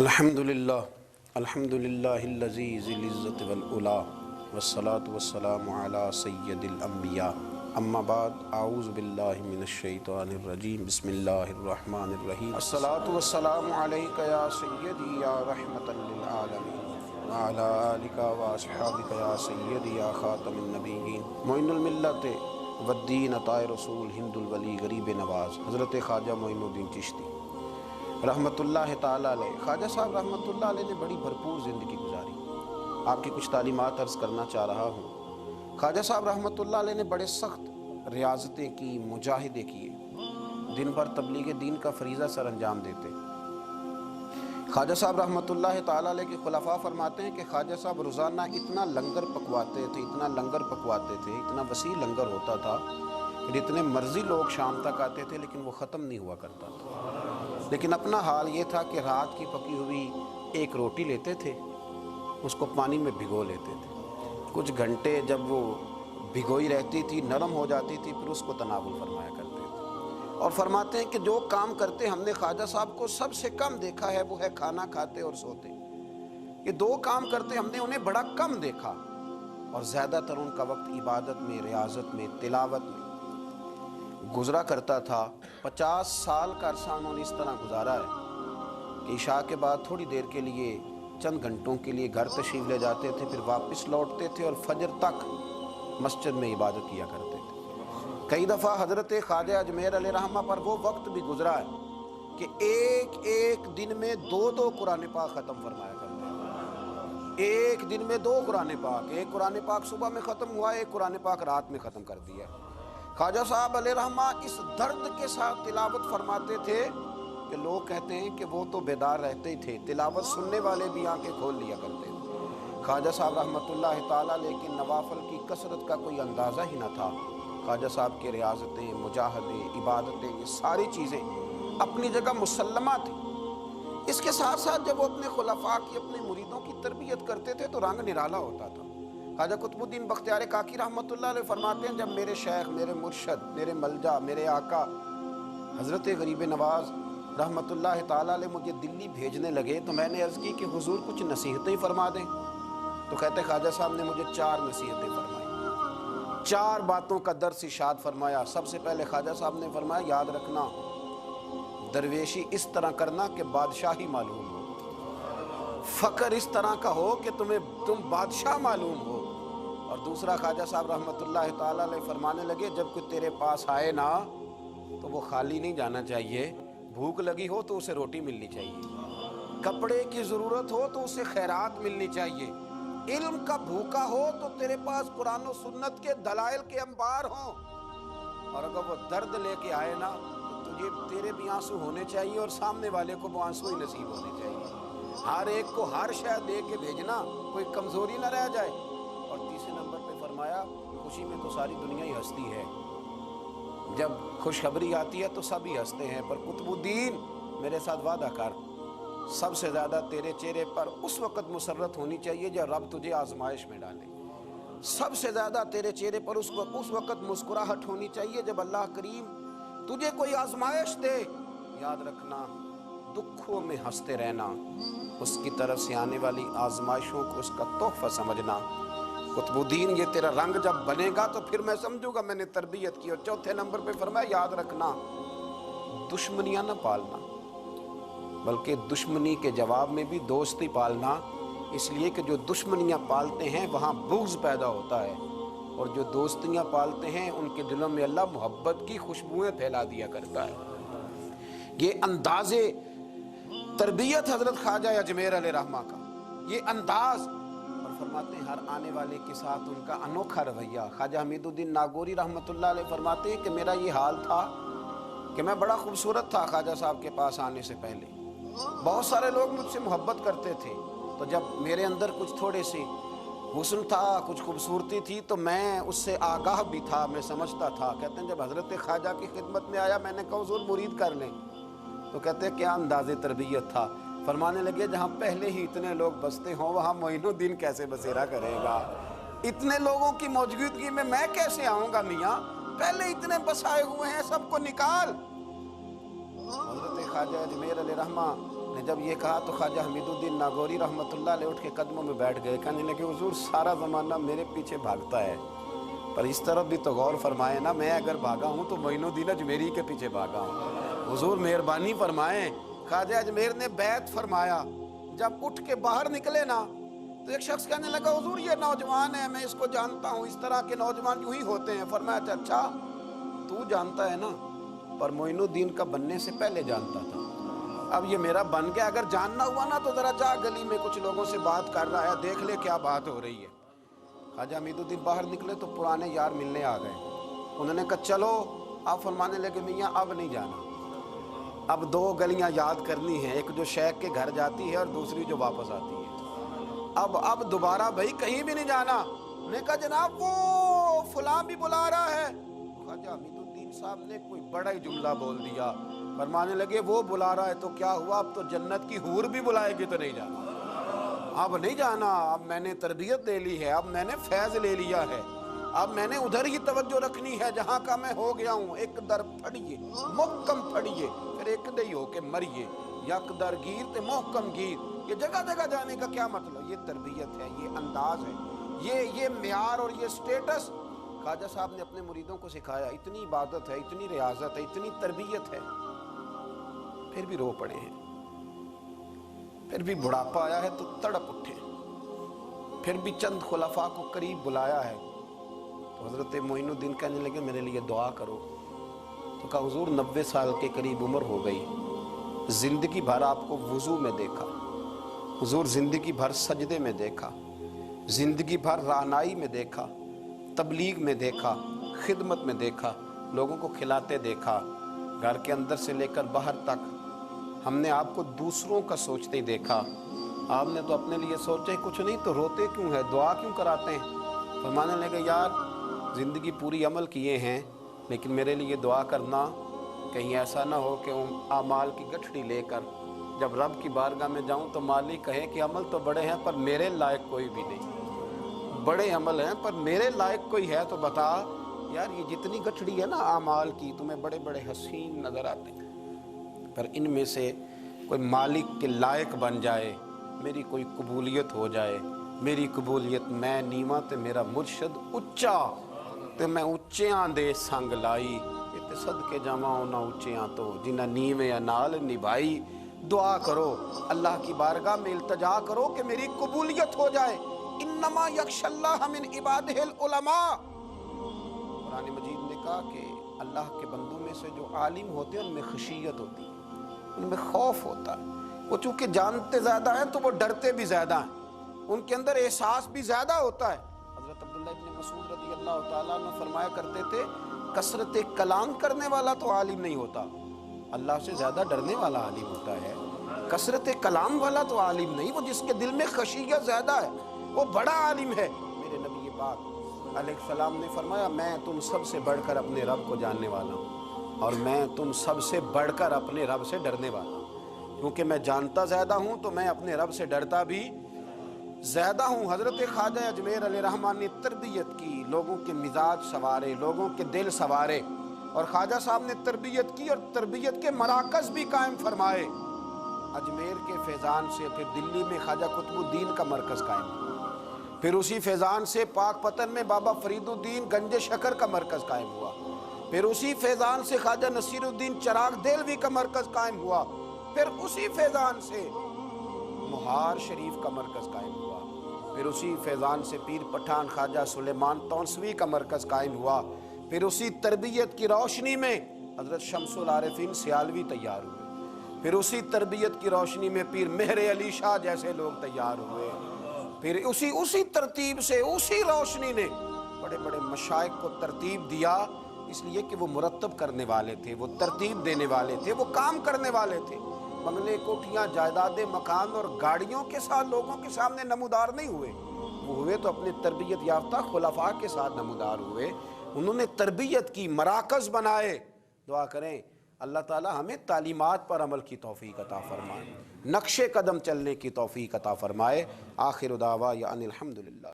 الحمدللہ الحمدللہ الذی ذی العزت والعلا والصلاة والسلام علی سید الانبیاء اما بعد اعوذ باللہ من الشیطان الرجیم بسم اللہ الرحمن الرحیم الصلاة والسلام علیک یا سیدی یا رحمتا للعالمین وعلی آلک واصحابک یا سیدی یا خاتم النبیین معین الملت والدین عطائے رسول ہند الولی غریب نواز حضرت خواجہ معین الدین چشتی رحمت اللہ تعالیٰ علیہ۔ خواجہ صاحب رحمت اللہ علیہ نے بڑی بھرپور زندگی گزاری۔ آپ کی کچھ تعلیمات عرض کرنا چاہ رہا ہوں۔ خواجہ صاحب رحمت اللہ علیہ نے بڑے سخت ریاضتیں کی، مجاہدے کیے، دن بھر تبلیغ دین کا فریضہ سر انجام دیتے۔ خواجہ صاحب رحمت اللہ تعالیٰ علیہ کے خلفاء فرماتے ہیں کہ خواجہ صاحب روزانہ اتنا لنگر پکواتے تھے، اتنا وسیع لنگر ہوتا تھا کہ جتنے مرضی لوگ شام تک آتے تھے لیکن وہ ختم نہیں ہوا کرتا تھا۔ لیکن اپنا حال یہ تھا کہ رات کی پکی ہوئی ایک روٹی لیتے تھے، اس کو پانی میں بھگو لیتے تھے، کچھ گھنٹے جب وہ بھگوئی رہتی تھی نرم ہو جاتی تھی، پھر اس کو تناول فرمایا کرتے تھے۔ اور فرماتے ہیں کہ جو کام کرتے ہم نے خواجہ صاحب کو سب سے کم دیکھا ہے وہ ہے کھانا کھاتے اور سوتے۔ یہ دو کام کرتے ہم نے انہیں بڑا کم دیکھا، اور زیادہ تر ان کا وقت عبادت میں، ریاضت میں، تلاوت میں گزرا کرتا تھا۔ 50 سال کا عرصہ انہوں نے اس طرح گزارا ہے کہ عشاء کے بعد تھوڑی دیر کے لیے، چند گھنٹوں کے لیے گھر تشریف لے جاتے تھے، پھر واپس لوٹتے تھے اور فجر تک مسجد میں عبادت کیا کرتے تھے۔ کئی دفعہ حضرت خواجہ اجمیر علیہ رحمہ پر وہ وقت بھی گزرا ہے کہ ایک دن میں 2 قرآن پاک ختم فرمایا کرتے ہیں۔ ایک دن میں 2 قرآن پاک، ایک قرآن پاک صبح میں ختم ہوا، ایک قرآن پاک رات میں ختم کر دیا۔ خواجہ صاحب علیہ رحمہ اس درد کے ساتھ تلاوت فرماتے تھے کہ لوگ کہتے ہیں کہ وہ تو بیدار رہتے ہی تھے، تلاوت سننے والے بھی آنکھیں کھول لیا کرتے تھے۔ خواجہ صاحب رحمت اللہ تعالیٰ لیکن نوافل کی کثرت کا کوئی اندازہ ہی نہ تھا۔ خواجہ صاحب کے ریاضتیں، مجاہدے، عبادتیں، یہ ساری چیزیں اپنی جگہ مسلمہ تھیں۔ اس کے ساتھ ساتھ جب وہ اپنے خلفاء کی، اپنے مریدوں کی تربیت کرتے تھے تو رنگ نرالا ہوتا تھا۔ خواجہ قطب الدین بختیار کاکی رحمت اللہ علیہ فرماتے ہیں جب میرے شیخ، میرے مرشد، میرے ملجا، میرے آقا حضرت غریب نواز رحمت اللہ تعالیٰ علیہ مجھے دلی بھیجنے لگے تو میں نے عرض کی کہ حضور کچھ نصیحتیں فرما دیں۔ تو کہتے خواجہ صاحب نے مجھے 4 نصیحتیں فرمائی، 4 باتوں کا درس ارشاد فرمایا۔ سب سے پہلے خواجہ صاحب نے فرمایا یاد رکھنا درویشی اس طرح کرنا کہ بادشاہی معلوم ہو، فقر اس طرح کا ہو کہ تم بادشاہ معلوم ہو۔ اور دوسرا خواجہ صاحب رحمت اللہ تعالیٰ علیہ فرمانے لگے جب کوئی تیرے پاس آئے نا تو وہ خالی نہیں جانا چاہیے، بھوک لگی ہو تو اسے روٹی ملنی چاہیے، کپڑے کی ضرورت ہو تو اسے خیرات ملنی چاہیے، علم کا بھوکا ہو تو تیرے پاس قرآن و سنت کے دلائل کے انبار ہوں، اور اگر وہ درد لے کے آئے نا تو تیرے بھی آنسو ہونے چاہیے اور سامنے والے کو وہ آنسو ہی نصیب ہونے چاہیے۔ ہر ایک کو ہر شے دے کے بھیجنا، کوئی کمزوری نہ رہ جائے۔ اور تیسرے نمبر پہ فرمایا خوشی میں تو ساری دنیا ہی ہنستی ہے، جب خوشخبری آتی ہے تو سب ہی ہنستے ہیں، پر قطب الدین میرے ساتھ وعدہ کر سب سے زیادہ تیرے چہرے پر اس وقت مسرت ہونی چاہیے جب رب تجھے آزمائش میں ڈالے، سب سے زیادہ تیرے چہرے پر اس وقت مسکراہٹ ہونی چاہیے جب اللہ کریم تجھے کوئی آزمائش دے۔ یاد رکھنا دکھوں میں ہنستے رہنا، اس کی طرف سے آنے والی آزمائشوں کو اس کا تحفہ سمجھنا۔ قطب الدین یہ تیرا رنگ جب بنے گا تو پھر میں سمجھوں گا میں نے تربیت کی۔ اور چوتھے نمبر پہ فرمایا یاد رکھنا دشمنیاں نہ پالنا، بلکہ دشمنی کے جواب میں بھی دوستی پالنا، اس لیے کہ جو دشمنیاں پالتے ہیں وہاں بغض پیدا ہوتا ہے، اور جو دوستیاں پالتے ہیں ان کے دلوں میں اللہ محبت کی خوشبوئیں پھیلا دیا کرتا ہے۔ یہ انداز تربیت حضرت خواجہ اجمیر علیہ رحمہ کا، یہ انداز، اور فرماتے ہیں ہر آنے والے کے ساتھ ان کا انوکھا رویہ۔ خواجہ حمید الدین ناگوری رحمت اللہ علیہ فرماتے ہیں کہ میرا یہ حال تھا کہ میں بڑا خوبصورت تھا خواجہ صاحب کے پاس آنے سے پہلے، بہت سارے لوگ مجھ سے محبت کرتے تھے، تو جب میرے اندر کچھ تھوڑے سی حسن تھا، کچھ خوبصورتی تھی تو میں اس سے آگاہ بھی تھا، میں سمجھتا تھا۔ کہتے ہیں جب حضرت خواجہ کی خدمت میں آیا میں نے کہا حضور مرید کر لیں، تو کہتے ہیں کیا انداز تربیت تھا۔ فرمانے لگے جہاں پہلے ہی اتنے لوگ بستے ہوں وہاں معین الدین کیسے بسیرا کرے گا، اتنے لوگوں کی موجودگی میں کیسے آؤں گا میاں، پہلے اتنے بسائے ہوئے ہیں، سب کو نکال۔ حضرت خواجہ اجمیر علیہ رحمہ نے جب یہ کہا تو خواجہ حمید الدین ناگوری رحمۃ اللہ علیہ اٹھ کے قدموں میں بیٹھ گئے، کہنے لگے حضور سارا زمانہ میرے پیچھے بھاگتا ہے، پر اس طرف بھی تو غور فرمائے نا، میں اگر بھاگا ہوں تو معین الدین اجمیری کے پیچھے بھاگا ہوں، حضور مہربانی فرمائیں۔ خواجہ اجمیر نے بیعت فرمایا، جب اٹھ کے باہر نکلے نا تو ایک شخص کہنے لگا حضور یہ نوجوان ہے، میں اس کو جانتا ہوں، اس طرح کے نوجوان یوں ہی ہوتے ہیں۔ فرمایا اچھا تو جانتا ہے نا، پر معین الدین کا بننے سے پہلے جانتا تھا، اب یہ میرا بن گیا، اگر جاننا ہوا نا تو ذرا جا گلی میں کچھ لوگوں سے بات کر رہا ہے، دیکھ لے کیا بات ہو رہی ہے۔ خواجہ حمید الدین باہر نکلے تو پرانے یار ملنے آ گئے، انہوں نے کہا چلو، آپ فرمانے لگے میاں اب نہیں جانا، اب دو گلیاں یاد کرنی ہیں، ایک جو شیخ کے گھر جاتی ہے اور دوسری جو واپس آتی ہے، اب دوبارہ بھائی کہیں بھی نہیں جانا۔ نے کہا جناب وہ فلاں بھی بلا رہا ہے۔ خواجہ حمید الدین صاحب نے کوئی بڑا ہی جملہ بول دیا، فرمانے لگے وہ بلا رہا ہے تو کیا ہوا، اب تو جنت کی حور بھی بلائے گی تو نہیں جانا، اب نہیں جانا، اب میں نے تربیت لے لی ہے، اب میں نے فیض لے لیا ہے، اب میں نے ادھر ہی توجہ رکھنی ہے جہاں کا میں ہو گیا ہوں۔ ایک در پھڑیے محکم پھڑیے، پھر ایک دئی ہو کے مریے، یک در گیر تے محکم گیر۔ یہ جگہ جگہ جانے کا کیا مطلب، یہ تربیت ہے، یہ انداز ہے، یہ معیار اور یہ سٹیٹس خواجہ صاحب نے اپنے مریدوں کو سکھایا۔ اتنی عبادت ہے، اتنی ریاضت ہے، اتنی تربیت ہے، پھر بھی رو پڑے ہیں، پھر بھی بڑھاپا آیا ہے تو تڑپ اٹھے، پھر بھی چند خلفاء کو قریب بلایا ہے تو حضرت معین الدین کہنے لگے میرے لیے دعا کرو۔ تو کہا حضور 90 سال کے قریب عمر ہو گئی، زندگی بھر آپ کو وضو میں دیکھا حضور، زندگی بھر سجدے میں دیکھا، زندگی بھر رعنائی میں دیکھا، تبلیغ میں دیکھا، خدمت میں دیکھا، لوگوں کو کھلاتے دیکھا، گھر کے اندر سے لے کر باہر تک ہم نے آپ کو دوسروں کا سوچتے ہی دیکھا، آپ نے تو اپنے لیے سوچے کچھ نہیں تو روتے کیوں ہے، دعا کیوں کراتے ہیں؟ فرمانے لگے یار زندگی پوری عمل کیے ہیں، لیکن میرے لیے دعا کرنا، کہیں ایسا نہ ہو کہ اعمال کی گٹھڑی لے کر جب رب کی بارگاہ میں جاؤں تو مالک کہے کہ عمل تو بڑے ہیں پر میرے لائق کوئی بھی نہیں، بڑے عمل ہیں پر میرے لائق کوئی ہے تو بتا۔ یار یہ جتنی گٹھڑی ہے نا اعمال کی، تمہیں بڑے بڑے حسین نظر آتے ہیں، پر ان میں سے کوئی مالک کے لائق بن جائے، میری کوئی قبولیت ہو جائے، میری قبولیت میں نیواں تے میرا مرشد اچا تے میں اچیاں دے سنگ لائی، تے صدقے جاواں انہاں اچیاں تو جنہاں نیویں نال نبھائی۔ دعا کرو، اللہ کی بارگاہ میں التجا کرو کہ میری قبولیت ہو جائے۔ انما یخشی اللہ من عبادہ العلماء، قرآن مجید نے کہا کہ اللہ کے بندوں میں سے جو عالم ہوتے ہیں ان میں خشیت ہوتی ہے، ان میں خوف ہوتا ہے، وہ چونکہ جانتے زیادہ ہیں تو وہ ڈرتے بھی زیادہ ہیں، ان کے اندر احساس بھی زیادہ ہوتا ہے۔ حضرت عبداللہ ابن مسعود رضی اللہ تعالیٰ عنہ فرمایا کرتے تھے کثرت کلام کرنے والا تو عالم نہیں ہوتا، اللہ سے زیادہ ڈرنے والا عالم ہوتا ہے، کثرت کلام والا تو عالم نہیں، وہ جس کے دل میں خشیت زیادہ ہے وہ بڑا عالم ہے۔ میرے نبی پاک علیہ السلام نے فرمایا میں تم سب سے بڑھ کر اپنے رب کو جاننے والا ہوں اور میں تم سب سے بڑھ کر اپنے رب سے ڈرنے والا ہوں، کیونکہ میں جانتا زیادہ ہوں تو میں اپنے رب سے ڈرتا بھی زیادہ ہوں۔ حضرت خواجہ اجمیر علیہ رحمٰن نے تربیت کی، لوگوں کے مزاج سوارے، لوگوں کے دل سوارے، اور خواجہ صاحب نے تربیت کی اور تربیت کے مراکز بھی قائم فرمائے۔ اجمیر کے فیضان سے پھر دلی میں خواجہ قطب الدین کا مرکز قائم ہوا، پھر اسی فیضان سے پاک پتن میں بابا فرید الدین گنج شکر کا مرکز قائم ہوا، پھر اسی فیضان سے خواجہ نصیر الدین چراغ دہلوی کا مرکز قائم ہوا، پھر اسی فیضان سے مہار شریف کا مرکز قائم ہوا، پھر اسی فیضان سے پیر پٹھان خواجہ سلیمان تونسوی کا مرکز قائم ہوا، پھر اسی تربیت کی روشنی میں حضرت شمس العارفین سیالوی تیار ہوئے، پھر اسی تربیت کی روشنی میں پیر مہر علی شاہ جیسے لوگ تیار ہوئے، پھر اسی ترتیب سے اسی روشنی نے بڑے بڑے مشائخ کو ترتیب دیا، اس لیے کہ وہ مرتب کرنے والے تھے، وہ ترتیب دینے والے تھے، وہ کام کرنے والے تھے۔ بنگلے، کوٹھیاں، جائیدادیں، مکان اور گاڑیوں کے ساتھ لوگوں کے سامنے نمودار نہیں ہوئے، وہ ہوئے تو اپنے تربیت یافتہ خلفاء کے ساتھ نمودار ہوئے، انہوں نے تربیت کی، مراکز بنائے۔ دعا کریں اللہ تعالی ہمیں تعلیمات پر عمل کی توفیق عطا فرمائے، نقش قدم چلنے کی توفیق عطا فرمائے۔ آخر دعوانا ان الحمدللہ۔